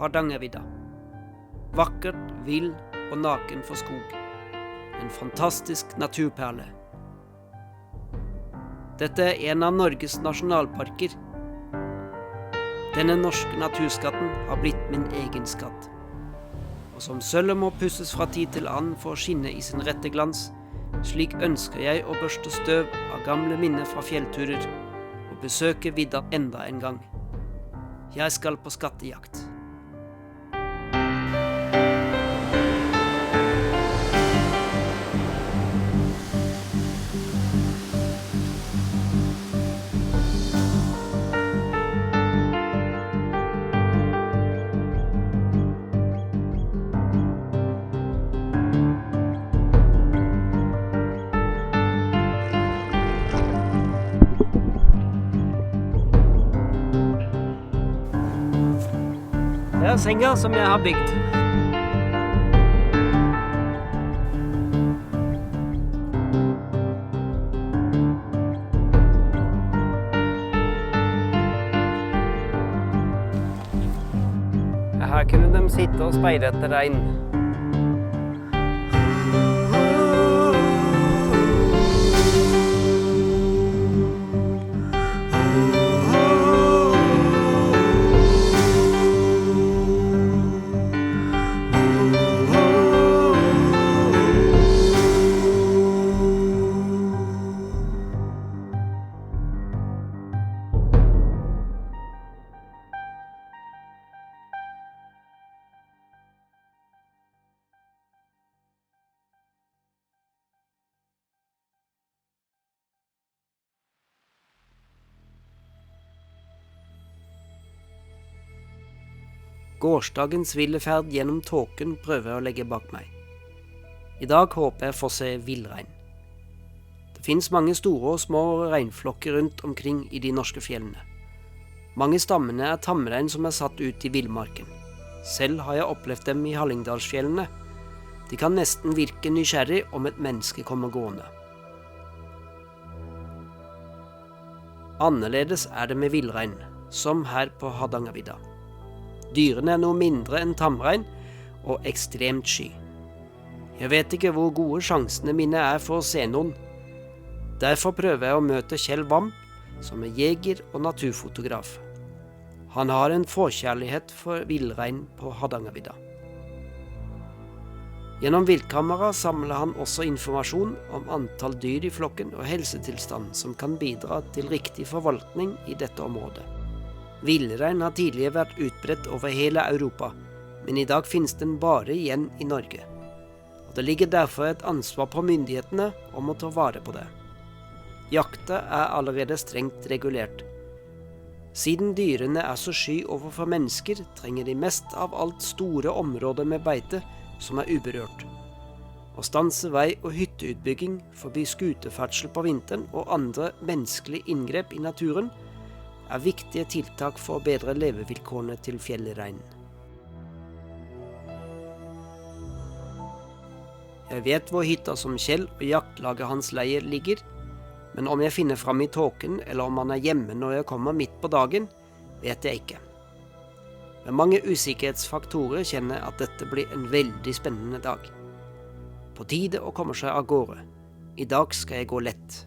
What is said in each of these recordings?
Hardangervidda. Vakkert, vill og naken for skog. En fantastisk naturperle. Dette er en av Norges nasjonalparker. Denne norske naturskatten har blitt min egen skatt. Og som sølvet må pusses fra tid til annen for å skinne i sin rette glans, slik ønsker jeg å børste støv av gamle minner fra fjellturer og besøke vidda enda en gang. Jeg skal på skattejakt. Det er senga som jeg har bygd. Her kunne de sitte og speide etter regn. Gårsdagens ville ferd gjennom tåken prøver jeg å legge bak meg. I dag håper jeg å få se villrein. Det finnes mange store og små reinflokker rundt omkring i de norske fjellene. Mange stammene er tamrein som er satt ut i villmarken. Selv har jeg opplevd dem i Hallingdalsfjellene. De kan nesten virke nysgjerrig om et menneske kommer gående. Annerledes er det med villrein, som her på Hardangervidda. Dyrene er noe mindre enn tamrein og ekstremt sky. Jeg vet ikke hvor gode sjansene mine er for å se noen. Derfor prøver jeg å møte Kjell Wamp, som er jeger og naturfotograf. Han har en forkjærlighet for villrein på Hardangervidda. Gjennom viltkamera samler han også informasjon om antall dyr i flokken og helsetilstand som kan bidra til riktig forvaltning i dette området. Villrein har tidligere vært utbredt over hele Europa, men i dag finnes den bare igjen i Norge. Og det ligger derfor et ansvar på myndighetene om å ta vare på det. Jakta er allerede strengt regulert. Siden dyrene er så sky overfor mennesker, trenger de mest av alt store områder med beite som er uberørt. Å stanse vei- og hytteutbygging, forby skuterferdsel på vinteren og andre menneskelige inngrep i naturen er viktige tiltak for å bedre levevilkårene til fjellreinen. Jeg vet hvor hytta som Kjell og jaktlaget hans leier ligger, men om jeg finner fram i tåken eller om han er hjemme når jeg kommer midt på dagen, vet jeg ikke. Med mange usikkerhetsfaktorer kjenner jeg at dette blir en veldig spennende dag. På tide å komme seg av gårde. I dag skal jeg gå lett.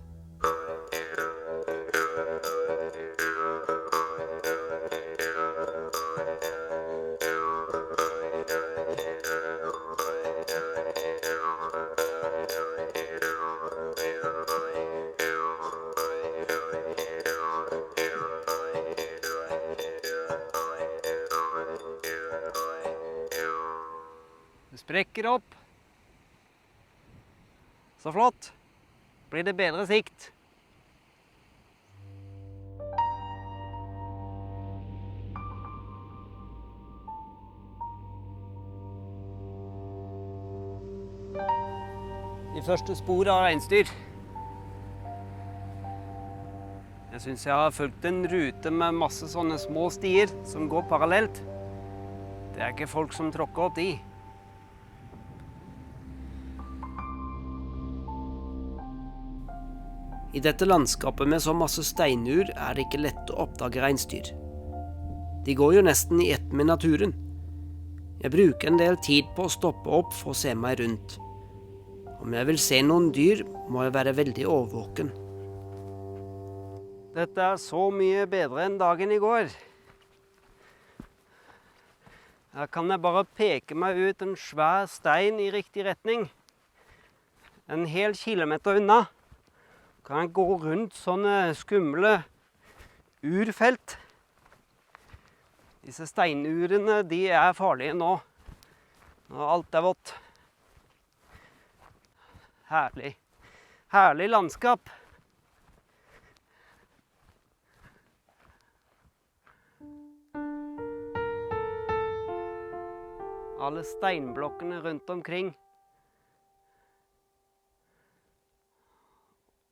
Det sprekker opp. Så flott. Blir det bedre sikt. De første spor av reinsdyr. Jeg synes jeg har fulgt en rute med masse sånne små stier som går parallelt. Det er ikke folk som tråkker opp de. I dette landskapet med så masse steinur er det ikke lett å oppdage reinsdyr. De går jo nesten i ett med naturen, Jeg bruker en del tid på å stoppe opp for å se meg rundt. Om jeg vil se noen dyr, må jeg være veldig årvåken. Dette er så mye bedre enn dagen i går. Her kan jeg bare peke meg ut en svær stein i riktig retning. En hel kilometer unna kan jeg gå rundt sånne skumle urfelt. Disse steinurene, de er farlige nå, når alt er vått. Herlig. Herlig landskap. Alle steinblokkene rundt omkring.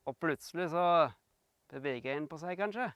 Og plutselig så beveger en på seg, kanskje.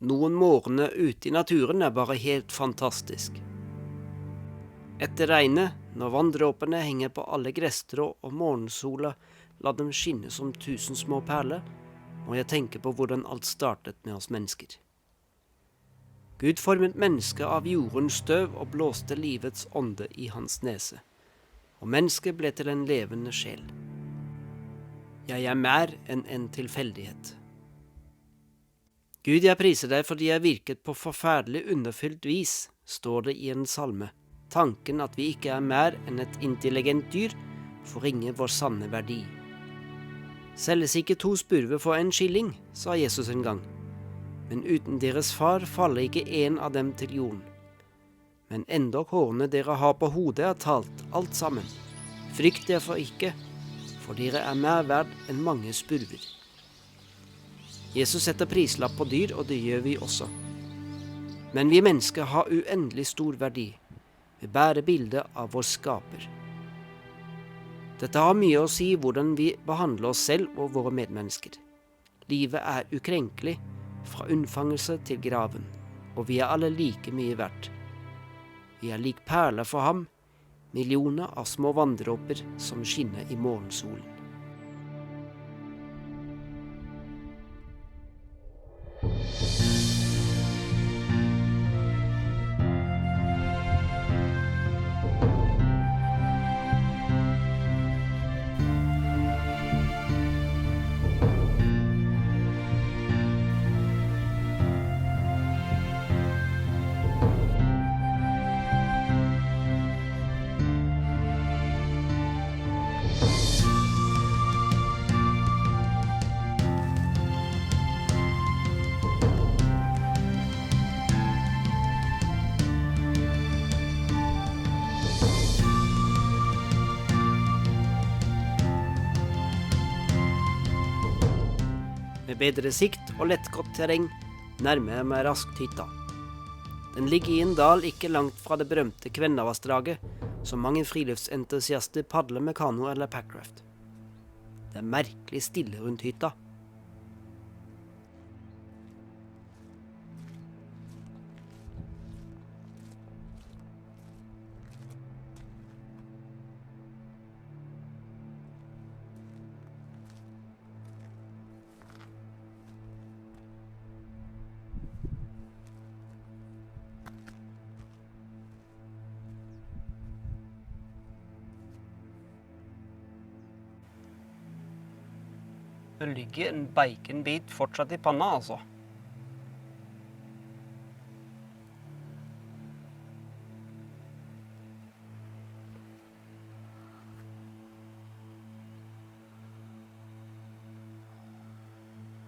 Noen morgener ute i naturen er bare helt fantastisk. Etter regnet, når vanndråpene henger på alle gresstrå og morgensola lar dem skinne som 1000 små perler, må jeg tenke på hvordan alt startet med oss mennesker. Gud formet mennesket av jordens støv og blåste livets ånde i hans nese, og mennesket ble til en levende sjel. Jeg er mer enn en tilfeldighet. Gud, jeg priser deg fordi jeg virket på forferdelig underfylt vis, står det i en salme. Tanken at vi ikke er mer enn et intelligent dyr, forringer vår sanne verdi. Selges ikke 2 spurver for 1 skilling, sa Jesus en gang. Men uten deres far faller ikke en av dem til jorden. Men endog hårene dere har på hodet er talt, alt sammen. Frykt derfor ikke, for dere er mer verd enn mange spurver. Jesus setter prislapp på dyr, og det gjør vi også. Men vi mennesker har uendelig stor verdi. Vi bærer bildet av vår skaper. Dette har mye å si hvordan vi behandler oss selv og våre medmennesker. Livet er ukrenkelig, fra unnfangelse til graven, og vi er alle like mye verdt. Vi er lik perler for ham, millioner av små vanndråper som skinner i morgensolen. Med bedre sikt og lettgått terreng nærmer jeg meg raskt hytta. Den ligger i en dal ikke langt fra det berømte Kvennavassdraget, som mange friluftsentusiaster padler med kano eller packraft. Det er merkelig stille rundt hytta. Det ligger en baconbit fortsatt i panna, altså.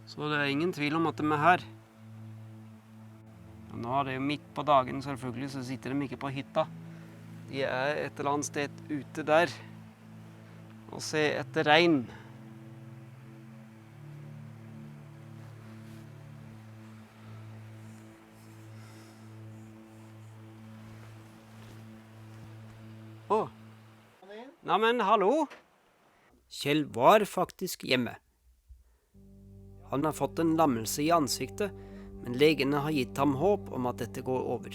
Så det er ingen tvil om at de er her. Nå er det jo midt på dagen selvfølgelig, så sitter de ikke på hytta. De er et eller annet sted ute der og ser etter regn. Åh. Nei, men hallo? Kjell var faktisk hjemme. Han har fått en lammelse i ansiktet, men legene har gitt ham håp om at dette går over.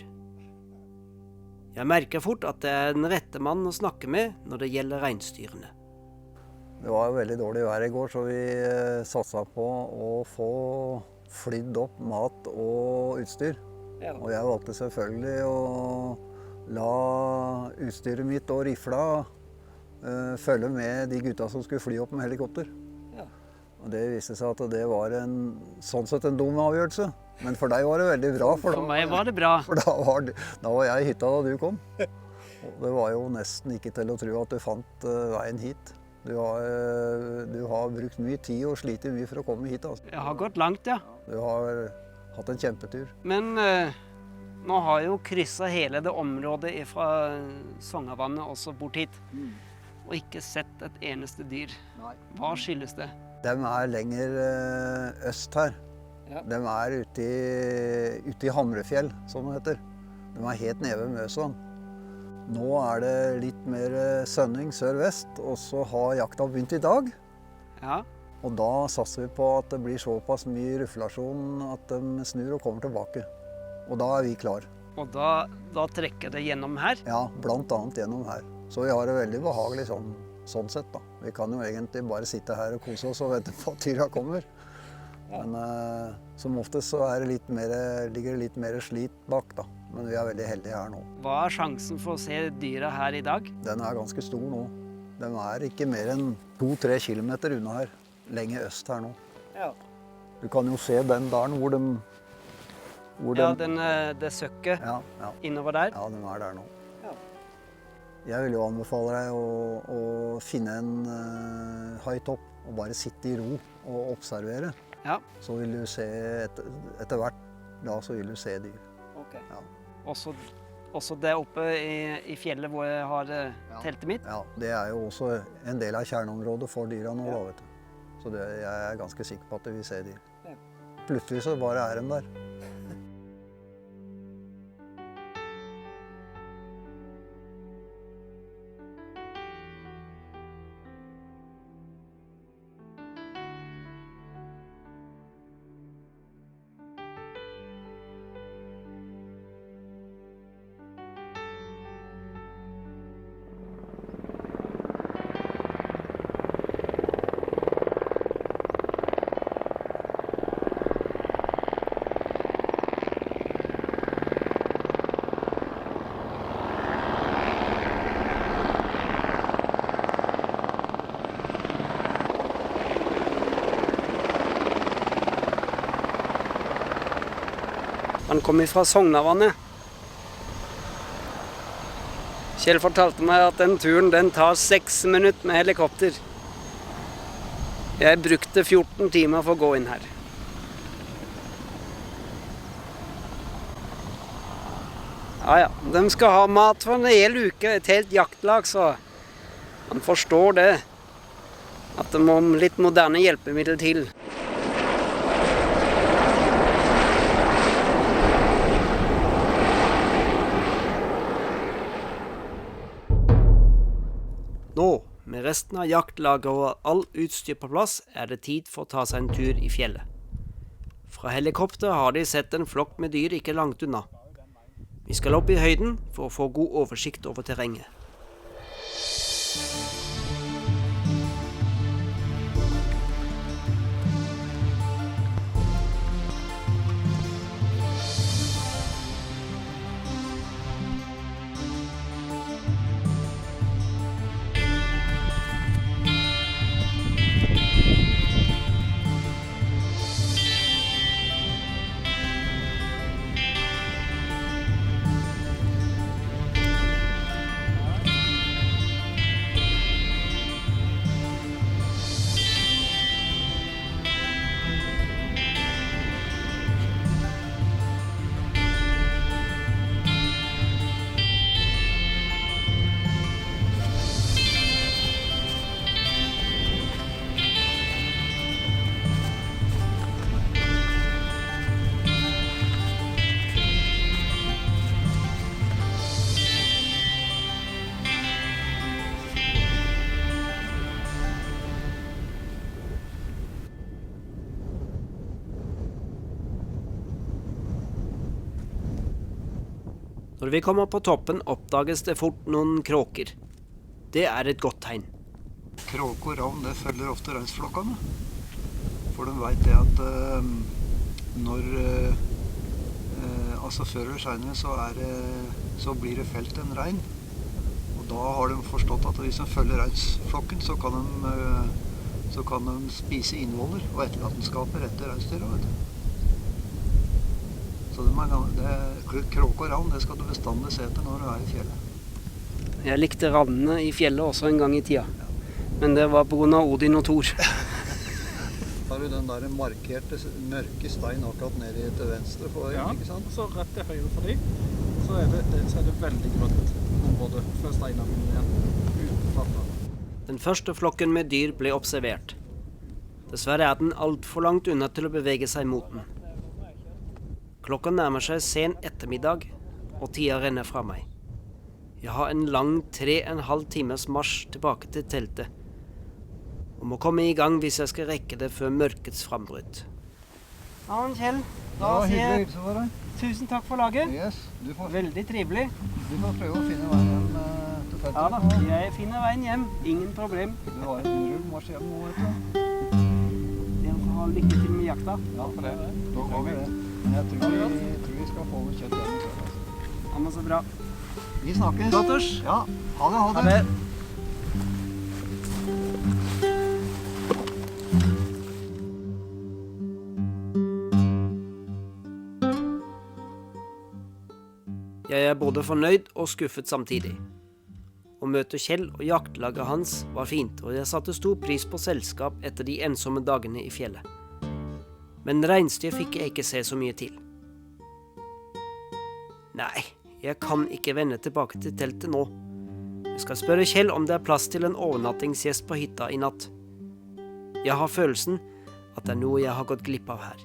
Jeg merker fort at det er den rette mannen å snakke med når det gjelder reinsdyrene. Det var jo veldig dårlig vær i går, så vi satsa på å få flydd opp mat og utstyr. Ja. Og jeg valgte selvfølgelig å la utstyret mitt og rifla følge med de gutta som skulle fly opp med helikopter. Ja. Og det viste seg at det var sånn sett en dum avgjørelse. Men for deg var det veldig bra. For meg var det bra. For da var jeg i hytta da du kom. Og det var jo nesten ikke til å tro at du fant veien hit. Du har brukt mye tid og slitt mye for å komme hit. Altså. Jeg har gått langt, ja. Du har hatt en kjempetur. Men nå har jeg jo krysset hele det området fra Sognavannet også bort hit. Og ikke sett et eneste dyr. Nei. Hva skyldes det? De er lenger øst her. Ja. De er ute i Hamrefjell, som det heter. De er helt nede ved Møsvann. Nå er det litt mer sønning sør-vest, og så har jakta begynt i dag. Ja. Og da satser vi på at det blir såpass mye ruflasjon at de snur og kommer tilbake. Og da er vi klar. Og da trekker det gjennom her? Ja, blant annet gjennom her. Så vi har det veldig behagelig sånn sett da. Vi kan jo egentlig bare sitte her og kose oss og vente på at dyra kommer. Men som oftest så ligger det litt mer slit bak da. Men vi er veldig heldige her nå. Hva er sjansen for å se dyra her i dag? Den er ganske stor nå. Den er ikke mer enn 2-3 kilometer unna her. Lenger øst her nå. Ja. Du kan jo se den dalen hvor de... det søkket ja. innover der. Ja, de er der nå. Ja. Jeg vil jo anbefale deg å finne en høytopp og bare sitte i ro og observere. Ja. Så vil du se etter hvert, da så vil du se dyr. Ok. Ja. Også der oppe i fjellet hvor jeg har teltet mitt? Ja, det er jo også en del av kjerneområdet for dyra nå, da, vet du. Så jeg er ganske sikker på at vi ser dyr. Ja. Plutselig så bare er de der. Han kom fra Sognavannet. Kjell fortalte meg at den turen tar 6 minutter med helikopter. Jeg brukte 14 timer for å gå inn her. Ja, de skal ha mat for en hel uke, et helt jaktlag, så han forstår det. At det må litt moderne hjelpemiddel til. Nå, med resten av jaktlaget og all utstyr på plass, er det tid for å ta seg en tur i fjellet. Fra helikopter har de sett en flokk med dyr ikke langt unna. Vi skal opp i høyden for å få god oversikt over terrenget. Når vi kommer på toppen, oppdages det fort noen kråker. Det er et godt tegn. Kråke og ravn, det følger ofte reinsflokkene. For de vet det at før eller senere så blir det felt en rein. Og da har de forstått at hvis de følger reinsflokken, så kan de spise innvoller og etterlatenskaper etter reinsdyra, vet du. Så kråke og ravn, det skal du bestandig se etter når du er i fjellet. Jeg likte ravnene i fjellet også en gang i tida. Men det var på grunn av Odin og Thor. Har du den der markerte mørke stein akkurat nede til venstre for øyen, ikke sant? Ja, så rett til høyre for dem, så er det veldig grønt område før steinene igjen, uten flatt. Den første flokken med dyr ble observert. Dessverre er den alt for langt unna til å bevege seg mot den. Klokka nærmer seg sen ettermiddag, og tida renner fra meg. Jeg har en lang 3,5 timers marsj tilbake til teltet, og må komme i gang hvis jeg skal rekke det før mørkets frambrudd. Ja, Kjell, da sier jeg tusen takk for laget. Yes, Veldig trivelig. Du får prøve å finne veien til feltet. Ja da, jeg finner veien hjem. Ingen problem. Du har en rull marsj hjem nå, vet du. Jeg får ha lykke til med jakta. Ja, for det. Da går vi det. Men jeg tror vi skal få noe kjøtt hjem. Ja, men så bra. Vi snakkes. Dotters. Ja, ha det. Ha det. Jeg er både fornøyd og skuffet samtidig. Å møte Kjell og jaktlaget hans var fint, og jeg satte stor pris på selskap etter de ensomme dagene i fjellet. Men reinsdyr fikk jeg ikke se så mye til. Nei, jeg kan ikke vende tilbake til teltet nå. Jeg skal spørre Kjell om det er plass til en overnattingsgjest på hytta i natt. Jeg har følelsen at det er noe jeg har gått glipp av her.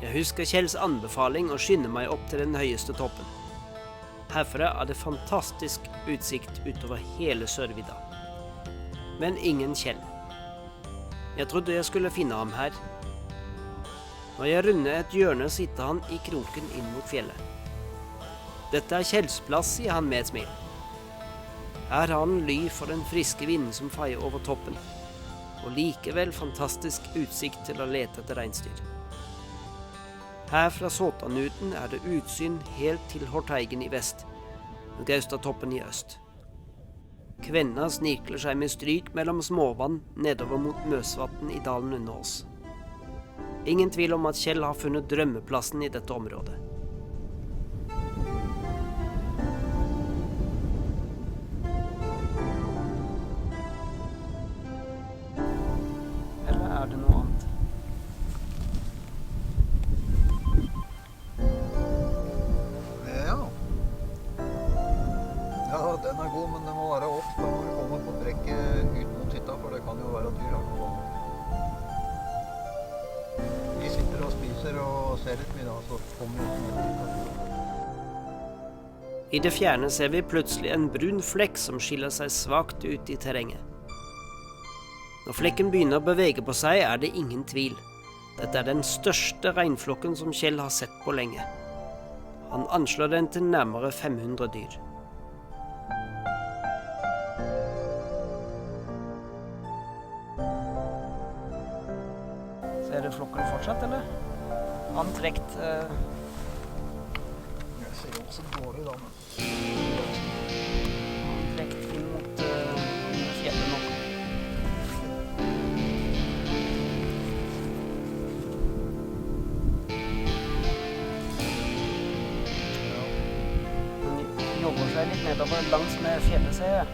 Jeg husker Kjells anbefaling å skynde meg opp til den høyeste toppen. Herfra er det fantastisk utsikt utover hele Sørvidda. Men ingen Kjell. Jeg trodde jeg skulle finne ham her. Når jeg runder et hjørne, sitter han i kroken inn mot fjellet. Dette er Kjells plass, sier han med et smil. Her har han ly for den friske vinden som feier over toppen, og likevel fantastisk utsikt til å lete etter reinsdyr. Her fra Såtanuten er det utsyn helt til Horteigen i vest, og Gaustatoppen i øst. Kvenna snikler seg med stryk mellom småvann nedover mot Møsvatn i dalen under oss. Ingen tvil om at Kjell har funnet drømmeplassen i dette området. Eller er det noe annet? Ja, den er god, men det må være opp da når du kommer på brekket ut mot hytta, for det kan jo være dyr her på vannet. Vi sitter og spiser og ser litt mye da, så kommer vi opp med. I det fjerne ser vi plutselig en brun flekk som skiller seg svakt ut i terrenget. Når flekken begynner å bevege på seg, er det ingen tvil. Dette er den største reinflokken som Kjell har sett på lenge. Han anslår den til nærmere 500 dyr. Ser du flokken fortsatt, eller? Antrekt. Jeg ser jo også dårlig da, men. Antrekt inn mot fjellet nå. Den jobber seg litt nedover langs med fjellet, ser jeg.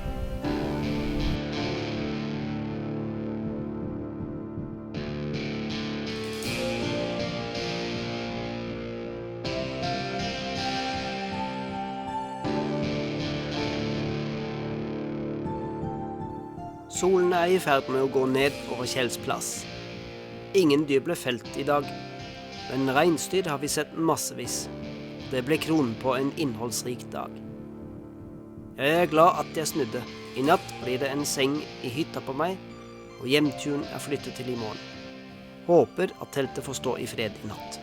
Solen er i ferd med å gå ned over Kjells plass. Ingen dyr ble felt i dag, men reinsdyr har vi sett massevis. Det ble kronen på en innholdsrik dag. Jeg er glad at jeg snudde. I natt blir det en seng i hytta på meg, og hjemturen er flyttet til i morgen. Håper at teltet får stå i fred i natt.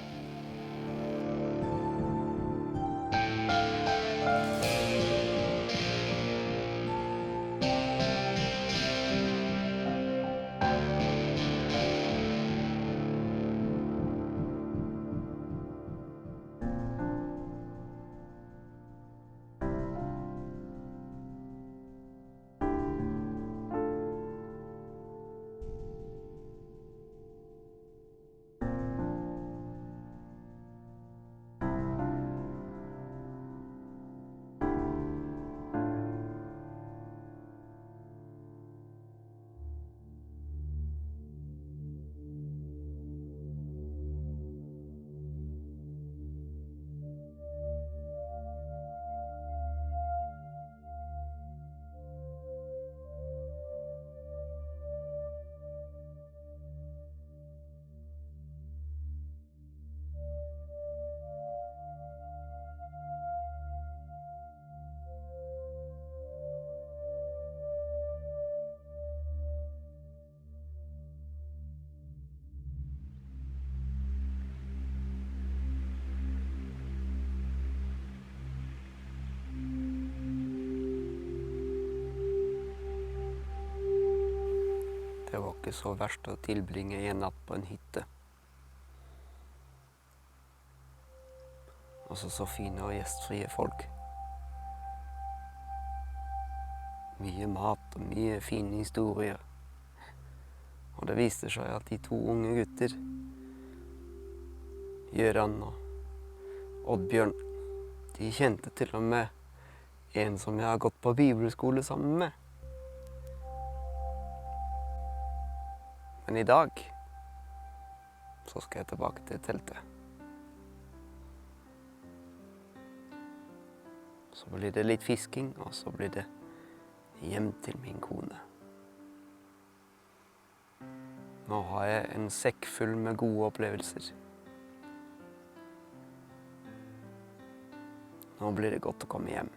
Det var ikke så verst å tilbringe en natt på en hytte. Også så fine og gjestfrie folk. Mye mat og mye fine historier. Og det viste seg at de to unge gutter, Gøran og Oddbjørn, de kjente til og med en som jeg har gått på bibelskole sammen med. Men i dag så skal jeg tilbake til teltet. Så blir det litt fisking, og så blir det hjem til min kone. Nå har jeg en sekk full med gode opplevelser. Nå blir det godt å komme hjem.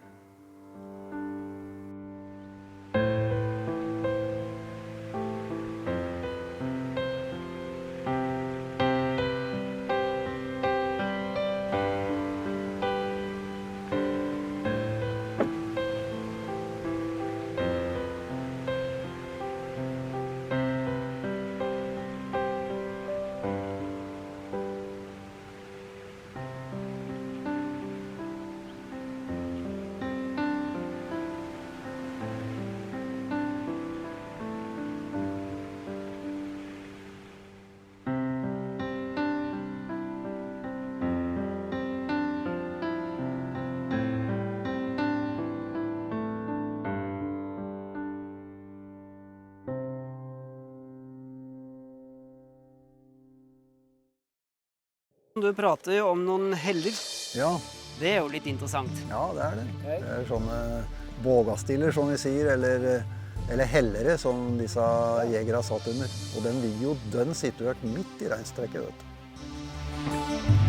Du prater jo om noen heller. Ja, Det er jo litt interessant. ja, det er det. Det er sånne bågastiller, som vi sier, eller hellere, som disse jegere satt under. Og den ligger jo dønn situert midt i reinstrekket, vet du.